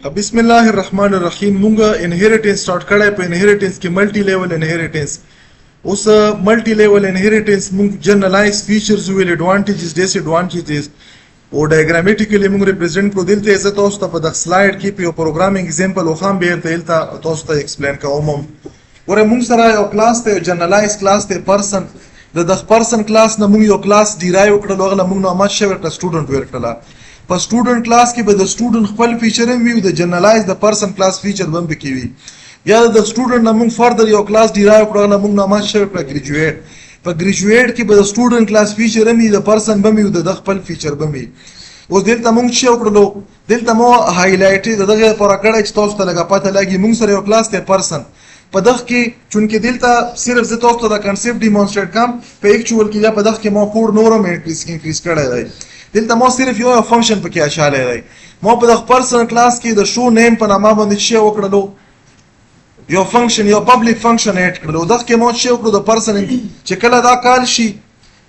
بسم الله الرحمن الرحیم مونږه انهریټنس سٹارټ کړای په انهریټنس کې ملټي لیول انهریټنس. اوس ملټي لیول انهریټنس مونږ جنرالایز فیچرز ویل ایڈوانټیجز ډیس ایڈوانټیجز او ډایګرامیټیکلی مونږ ریپرزینټ کړو. دلته زه تاسو ته په دغه سلایډ کې په یو پروګرامینګ ایگزامپل وخام به دلته تاسو ته ایکسپلین کوم. ګوره مونږ سره یو کلاس ته جنرالایز کلاس ته پرسن د پرسن کلاس نه مونږ یو کلاس ډیرایو کړل هغه مونږ نو مات شوی ک سټوډنټ ورکړل. په سټوډنټ کلاس کې به د سټوډنټ خپل فیچر هم وي او د جنرالایز د پرسن کلاس فیچر هم پکې وي. بیا د سټوډنټ نه موږ فردر یو کلاس ډیرایو کړو نه موږ نامه شوی په ګریجویټ. په ګریجویټ کې به د سټوډنټ کلاس فیچر هم د پرسن هم او د خپل فیچر هم وي. اوس دلته موږ څه وکړو؟ دلته مو هایلایټ دغه پر کړه چې تاسو ته لګا پته لګي موږ سره یو کلاس ته پرسن په دغه کې چونکه دلته صرف زه تاسو ته د کنسپټ ډیمونستریټ کوم په ایکچوال کې یا په دغه کې مو کوډ نورم انکریز کړی دی. دلته ما صرف یو فنکشن پکې اچاله دی. ما په دغه پرسن کلاس کې د شو نیم په نامه باندې څه وکړلو؟ یو فنکشن یو پبلک فنکشن اډ کړلو. دغه کې ما څه وکړو؟ د پرسن چې کله دا کال شي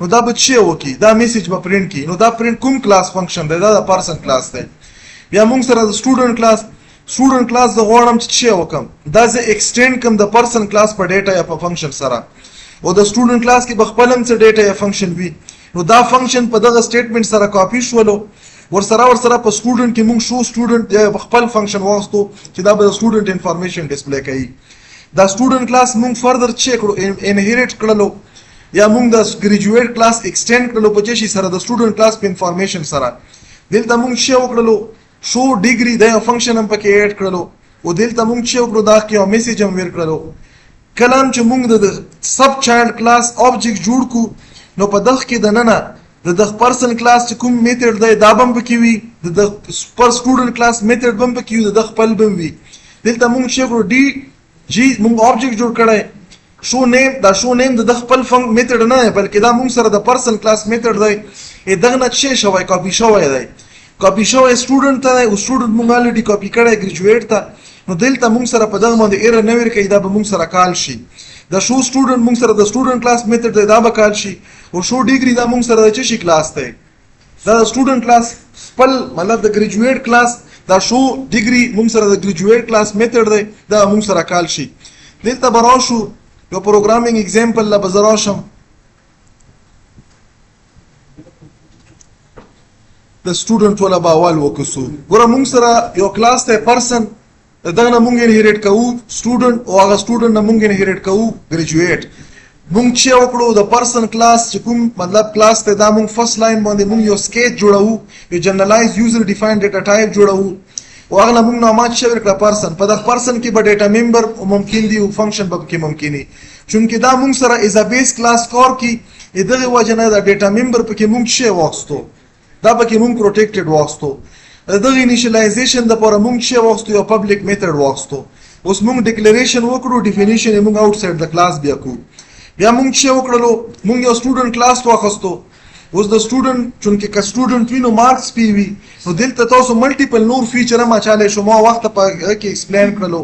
نو دا به څه وکړي؟ دا میسج به پرینټ کړي. نو دا پرینټ کوم کلاس فنکشن دی؟ دا د پرسن کلاس دی. بیا موږ سره د سټوډنټ کلاس د غواړم چې څه وکم؟ دا زه ایکسټند کوم د پرسن کلاس په ډیټا یا په فنکشن سره. او د سټوډنټ کلاس کې بخپلم څه ډیټا یا فنکشن وي. نو دا فنکشن په دغه سټیټمنټ سره کاپی شولو. ورسره په سټوډنټ کې موږ شو سټوډنټ یا خپل فنکشن واستو چې دا به سټوډنټ انفارمیشن ډسپلی کوي. دا سټوډنټ کلاس موږ فردر چیک کړو انهریټ کړلو یا موږ د ګریجویټ کلاس ایکسټند کړلو په چی سره د سټوډنټ کلاس په انفارمیشن سره. دلته موږ څه وکړلو؟ شو ډیګری د فنکشن هم پکې اډ کړلو. او دلته موږ څه وکړو؟ دا کې یو میسج هم ور کړلو. کلام چې موږ د سب چایلډ کلاس آبجیکټ جوړ کو نو په دغه کې د ننه د پرسن کلاس چې کوم میتھډ دی دا بم پکې وي د پر سټوډنټ کلاس میتھډ بم پکې وي د خپل بم وي. دلته موږ څه کړو؟ ډي جی موږ آبجیکټ جوړ کړی شو نیم. دا شو نیم د خپل میتھډ نه بلکې دا موږ سره د پرسن کلاس میتھډ دی. دغه نه څه شوی؟ کاپی شوی دی. کاپی شوی سټوډنټ ته او سټوډنټ موږ الریډي کاپی کړی ګریجویټ ته. نو دلته موږ سره په دغه باندې ایر نه ورکړي دا به موږ سره کال شي. د شو سټوډنټ موږ سره د سټوډنټ کلاس میتھډ دی دا به کال شي. او شو ډیګری دا موږ سره د چی کلاس دی؟ دا د سټوډنټ کلاس خپل مطلب د ګریجویټ کلاس دا شو ډیګری موږ سره د ګریجویټ کلاس میتھډ دی دا موږ سره کال شي. دلته برا شو یو پروګرامینګ ایگزامپل لا بزرا شم. د سټوډنټ ولا باول وکسو. ګوره موږ سره یو کلاس ته پرسن دغه نه مونږ انهریټ کوو سټوډنټ او هغه سټوډنټ نه مونږ انهریټ کوو ګریجویټ. مونږ چې وکړو د پرسن کلاس چې کوم مطلب کلاس ته دا مونږ فرست لاین باندې مونږ یو سکیچ جوړو یو جنرالایز یوزر ډیفاینډ ډیټا ټایپ جوړو او هغه نه مونږ نامات شوی کړه پرسن. په دغه پرسن کې به ډیټا ممبر ممکن دی او فنکشن به کې ممکن دي. چونکه دا مونږ سره از ا بیس کلاس کار کې دغه وجه نه دا ډیټا ممبر په کې مونږ شی واستو دا به کې مونږ پروټیکټډ واستو. دغه انیشلایزیشن د پاره مونږ څه واستو یو پبلک میتھډ واستو. اوس مونږ ډیکلیریشن وکړو ډیفینیشن مونږ آوټسایډ د کلاس بیا کو. بیا مونږ څه وکړلو؟ مونږ یو سټوډنټ کلاس واخستو. اوس د سټوډنټ چونکه ک سټوډنټ وینو مارکس پی وی نو دلته تاسو ملټیپل نور فیچر ما چاله شو ما وخت په کې ایکسپلین کړلو.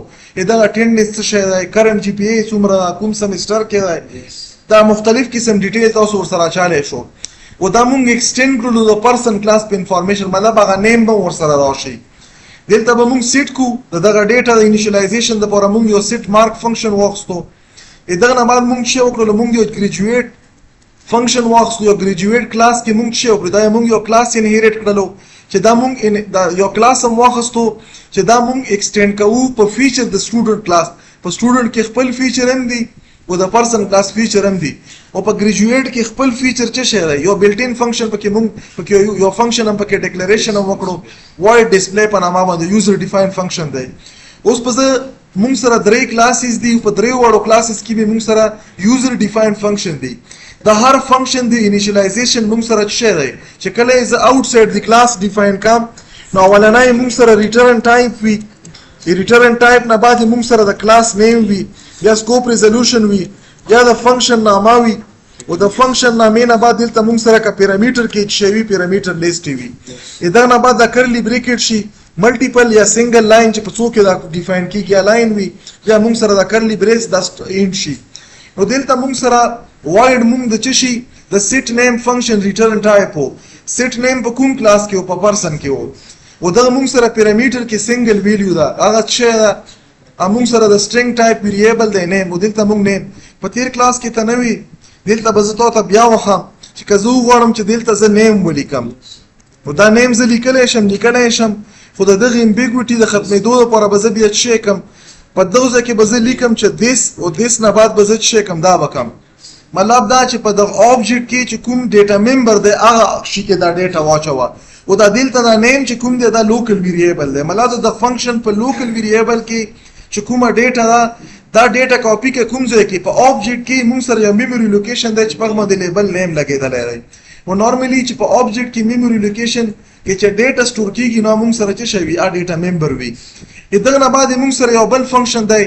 دا اټینډنس څه شی دی؟ کرنٹ جی پی ای څومره کوم سمستر کې دی؟ دا مختلف قسم ډیټیل تاسو سره چاله شو. او دا مونږ ایکسټند کړلو د پرسن کلاس په انفارمیشن مطلب هغه نیم به ورسره راشي. دلته به مونږ سیټ کو دغه ډیټا د انیشلایزیشن د لپاره مونږ یو سیټ مارک فنکشن واخستو. دغه نه بعد مونږ څه وکړو؟ مونږ یو ګریجویټ فنکشن واخستو. یو ګریجویټ کلاس کې مونږ څه وکړو؟ دا مونږ یو کلاس انهریټ کړلو چې دا مونږ دا یو کلاس هم واخستو چې دا مونږ ایکسټند کوو په فیچر د سټوډنټ کلاس. په سټوډنټ کې خپل فیچر هم دی او د پرسن کلاس فیچر هم دی. او په ګریجویټ کې خپل فیچر څه شی دی؟ یو بلټ ان فنکشن پکې مونږ پکې یو فنکشن هم پکې ډیکلیریشن هم وکړو وایډ ډسپلی په نامه باندې یوزر ډیفاینډ فنکشن دی. اوس په مونږ سره درې کلاسز دي په درې وړو کلاسز کې به مونږ سره یوزر ډیفاینډ فنکشن دی. د هر فنکشن دی انیشلایزیشن مونږ سره څه شی دی چې کله از آوټسایډ دی کلاس ډیفاین کام نو اولنۍ مونږ سره ریټرن ټایپ وي. ریټرن ټایپ نه بعد مونږ سره د کلاس نیم وي یا سکوپ ریزولوشن وي یا د فنکشن نامه وي او د فنکشن نامې نه بعد دلته مونږ سره کا پیرامیټر کې شوی پیرامیټر لیست وي. دا نه بعد د کرلی بریکټ شي ملټیپل یا سنگل لاین چې په څو کې دا ډیفاین کیږي یا لاین وي یا مونږ سره د کرلی بریس د اینډ شي. نو دلته مونږ سره وایډ مونږ د چی شي د سیټ نیم فنکشن ریټرن ټایپ وو. سیټ نیم په کوم کلاس کې او په پرسن کې وو. او دغه موږ سره پیرامیټر کې سنگل ویلیو ده هغه څه ده موږ سره د سټرینګ ټایپ ویریبل دی نیم او دلته موږ نیم په تیر کلاس کې ته نه وي دلته به زه تاسو بیا وخم چې که زه وغواړم چې دلته زه نیم ولیکم نو دا نیم زه لیکلی شم خو د دغه امبیګوټي د ختمېدو لپاره به زه بیا څه کوم په دغه ځای کې به زه لیکم چې دیس او دیس نه بعد به زه څه کوم دا به کوم مطلب دا چې په دغه آبجیکټ کې چې کوم ډیټا ممبر دی هغه شي کې دا ډیټا واچوه او دا دلته دا نیم چې کوم دی دا لوکل ویریبل دی مطلب د فنکشن په لوکل ویریبل کې چې کومه ډیټا ده دا ډیټا کاپی کې کوم ځای کې په آبجیکټ کې موږ سره یو میموري لوکیشن دی چې په هغه باندې لیبل نیم لګېدلی دی او نارملی چې په آبجیکټ کې میموري لوکیشن کې چې ډیټا سټور کېږي نو موږ سره څه شی وي ډیټا ممبر وي دغه نه بعد موږ سره یو بل فنکشن دی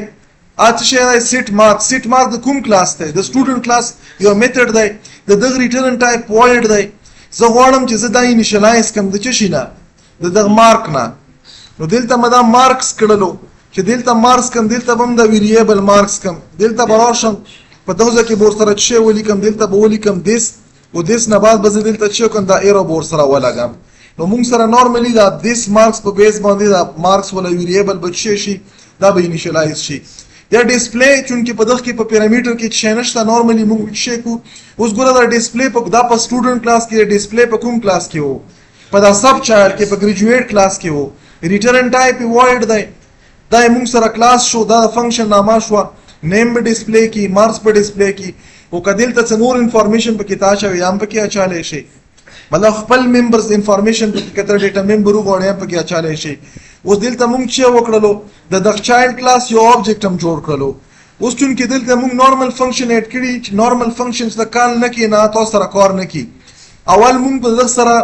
څه شی دی سیټ مارک د کوم کلاس دی د سټوډنټ کلاس یو میتھډ دی د دغه ریټرن ټایپ وایډ دی زه غواړم چې زه دا انیشلایز کړم د څه شي نه د دغه مارک نه نو دلته مې دا مارکس کړلو چې دلته مارکس کم دلته به هم د ویریبل مارکس کم دلته به راشم په دغه ځای کې به ورسره څه ولیکم دلته به ولیکم دیس او دیس نه بعد به زه دلته څه وکړم دا ایرو به ورسره ولګم نو موږ سره نارملی دا دیس مارکس په بیس باندې دا مارکس ولا ویریبل به څه شي دا به انیشلایز شي یا ډسپلی چونکې په دغه کې په پیرامیټر کې څه نشته نارملی موږ څه کو اوس ګوره دا ډسپلی په دا په سټوډنټ کلاس کې ډسپلی په کوم کلاس کې وو په دا سب چایلډ کې په ګریجویټ کلاس کې وو ریټرن ټایپ وایډ دی دا موږ سره کلاس شو دا فنکشن نامه شو نیم په ډسپلی کې مارکس په ډسپلی کې او کدل ته نور انفارمیشن په کې تاچوي یم په کې اچاله شي مطلب خپل ممبرز انفارمیشن په کتر ډیټا ممبر وګورئ په کې اچاله شي اوس دلته موږ چې وکړلو د چایلډ کلاس یو آبجیکټ هم جوړ کړلو اوس چون کې دلته موږ نارمل فنکشن اډ کړی چې نارمل فنکشنز د کال نه کې نه تاسو سره کار نه کی اول موږ په سره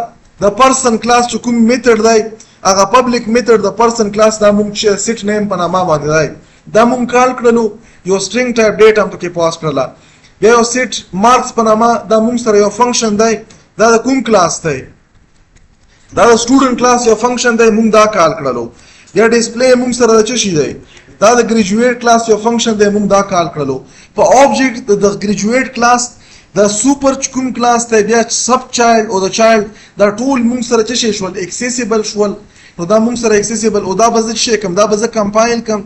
د پرسن کلاس چې کوم میتھډ دی هغه پبلک میتھډ د پرسن کلاس دا موږ چې سیټ نیم په نامه باندې دی دا موږ کال کړلو یو سټرینګ ټایپ ډیټا هم پکې پاس کړله بیا یو سیټ مارکس په نامه دا موږ سره یو فنکشن دی دا د کوم کلاس دی دا د سټوډنټ کلاس یو فنکشن دی موږ دا کال کړلو یا ډسپلی موږ سره د څه شي دی دا د ګریجویټ کلاس یو فنکشن دی موږ دا کال کړلو په آبجیکټ د ګریجویټ کلاس د سوپر کوم کلاس دی بیا سب چایلډ او د چایلډ دا ټول موږ سره څه شي شول اکسیسیبل شول نو دا موږ سره اکسیسیبل او دا به زه څه کوم دا به زه کمپایل کوم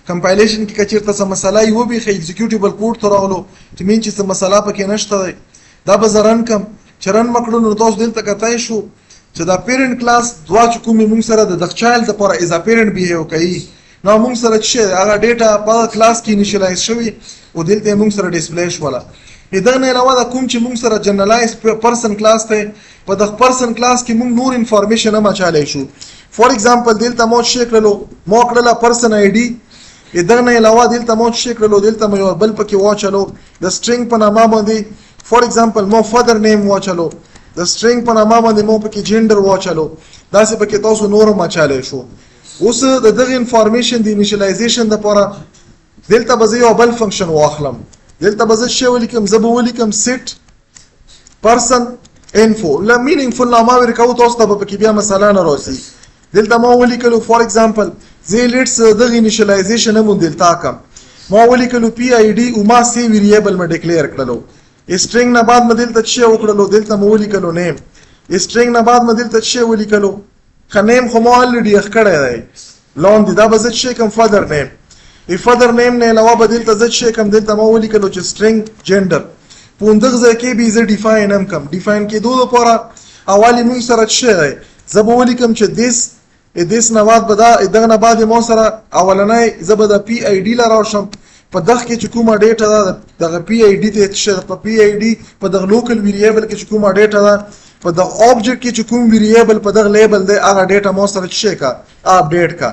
کمپایلیشن کې کچیرته څه مسله یو به ایگزیکیوټیبل کوډ ته راغلو چې مين چې څه مسله پکې نشته دی دا به زرن کم چرن مکړو نو تاسو دلته کتای شو چې دا پیرنٹ کلاس دوا چې کومې موږ سره د چایلډ لپاره از ا پیرنٹ بیهیو کوي نو موږ سره چې هغه ډیټا په کلاس کې انیشلایز شوی او دلته موږ سره ډسپلی شوله دا نه علاوه د کوم چې موږ سره جنرالایز پرسن کلاس ته په د پرسن کلاس کې موږ نور انفارمیشن هم اچالای شو فور ایگزامپل دلته مو چک کړلو مو کړل پرسن آی ډي دا نه علاوه دلته مو چک کړلو دلته مو بل پکې واچلو د سټرینګ په نامه باندې فور ایگزامپل مو فادر نیم واچلو د سټرینګ په نامه باندې مو پکې جندر واچلو دا څه پکې تاسو نور هم اچالای شو اوس د دغه انفارمیشن د انیشلایزیشن لپاره دلته به یو بل فنکشن واخلم دلته به زه څه ولیکم زه به ولیکم سیټ پرسن انفو لا مینینګفل نامه ورکو تاسو ته به پکې بیا مثلا نه راځي دلته ما ولیکلو فور ایگزامپل زه لیټس دغه انیشلایزیشن هم دلته کوم ما ولیکلو پی آی ډي او ما سی ویریبل ما ډیکلیئر کړلو سټرینګ نه بعد ما دلته څه وکړلو دلته ما ولیکلو نیم سټرینګ نه بعد ما دلته څه ولیکلو خنیم خو ما الریډي ښکړی دی لاندې دا به زه څه کوم فادر نیم فادر نیم نه علاوه به دلته زه څه کوم دلته ما ولیکلو چې سټرینګ جندر په دغه ځای کې به زه ډیفاین هم کوم ډیفاین کېدو لپاره اولي موږ سره څه دی زه به ولیکم چې دیس نه بعد به دغه نه بعد مو سره اولنی زه به د پی آی ډي له راشم په دغه کې چې کومه ډیټا ده دغه پی آی ډي ته څه په پی آی ډي په دغه لوکل ویریبل کې چې کومه ډیټا ده په دغه آبجیکټ کې چې کوم ویریبل په دغه لیبل دی هغه ډیټا مو سره څه کا اپډیټ کا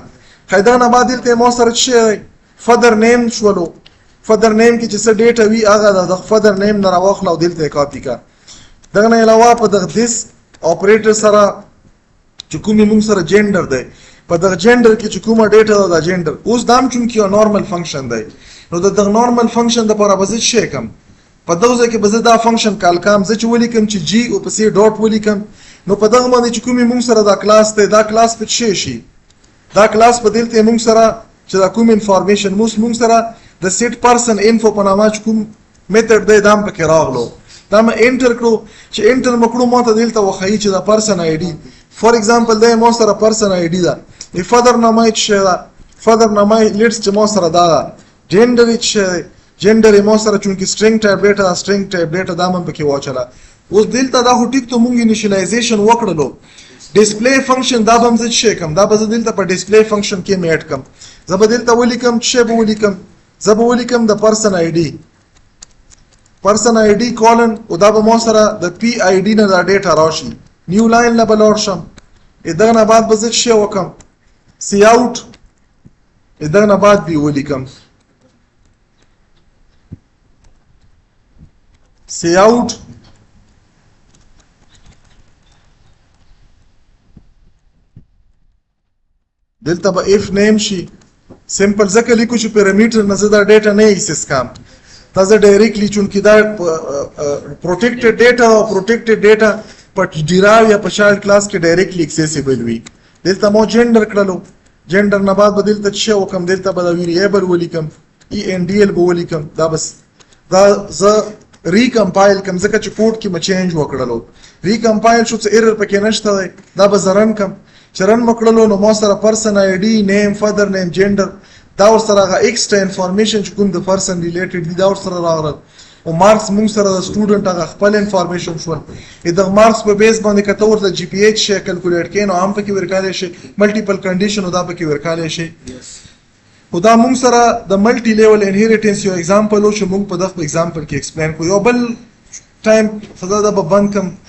خیدا نه بعد دلته مو سره څه فادر نیم شولو فادر نیم کې چې څه ډیټا وی هغه د فادر نیم نه راوخلا او دلته کاپی کا دغه نه علاوه په دغه دیس اپریټر سره چې کومې موږ سره جندر دی په دغه جندر کې چې کومه ډیټا ده د جندر اوس دام چون کې یو نارمل فنکشن دی نو د دغه نارمل فنکشن د لپاره به زه څه کوم په دغه ځای کې به زه دا فنکشن کال کوم زه چې ولیکم چې جی او پسې ډاټ ولیکم نو په دغه باندې چې کومې موږ سره دا کلاس دی دا کلاس په څه شي دا کلاس په دلته موږ سره چې دا کوم انفارمیشن موږ سره د سیټ پرسن انفو په نامه کوم میتھډ دی دا پکې راغلو دا ما انټر کړو چې انټر مکړو ماته دلته وخی چې دا پرسن آی ډي فور ایگزامپل دا مو سره پرسن آی ډي ده فادر نامه چې ده فادر نامه لیټس چې مو سره دا ده جندر چې جندر مو سره چونکی سټرینګ ټایپ ډیټا سټرینګ ټایپ ډیټا دا هم پکې واچله اوس دلته دا خو ټیک ته مونږ انیشلایزیشن وکړلو ډسپلی فنکشن دا به هم زه څه کوم دا به زه دلته په ډسپلی فنکشن کې مې اډ کوم زه به دلته ولیکم څه به ولیکم زه به ولیکم د پرسن آی ډي پرسن آی ډي کولن او دا به مو سره د پی آی ډي نه دا ډیټا راشي نیو لاین له به لاړ شم دغه نه بعد به زه څه وکم سی آوټ دغه نه بعد به ولیکم سی آوټ دلته به اف نیم شي سمپل ځکه لیکو چې پیرامیټر نه زه دا ډیټا نه ایکسس کوم دا زه ډایرکټلی چونکې دا پروټیکټډ ډیټا او پروټیکټډ ډیټا په ډیراو یا په چایلډ کلاس کې ډایرکټلی ایکسیسیبل وي دلته مو جندر کړلو جندر نه بعد به دلته څه وکم دلته به د ویریبل ولیکم ENDL به ولیکم دا بس دا زه ریکمپایل کوم ځکه چې کوډ کې م چینج وکړلو ریکمپایل شو څه ایرر پکې نشته دی دا به زه رن کم چې رن مکړلو نو ما سره پرسن آی ډي نیم فادر نیم جندر دا ورسره هغه ایکسټرا انفارمیشن چې کوم د پرسن ریلیټډ دي دا ورسره راغلل او مارکس مونږ سره د سټوډنټ هغه خپل انفارمیشن شول دغه مارکس په بیس باندې کته ورته جی پی ایچ شي کیلکولیټ کین او هم پکې ورکاله شي ملټیپل کنډیشن او دا پکې ورکاله شي خو دا مونږ سره د ملټي لیول انهیریټنس یو ایگزامپل او چې مونږ په دغه ایگزامپل کې ایکسپلین کوو یو بل ټایم خدای دا به بند کم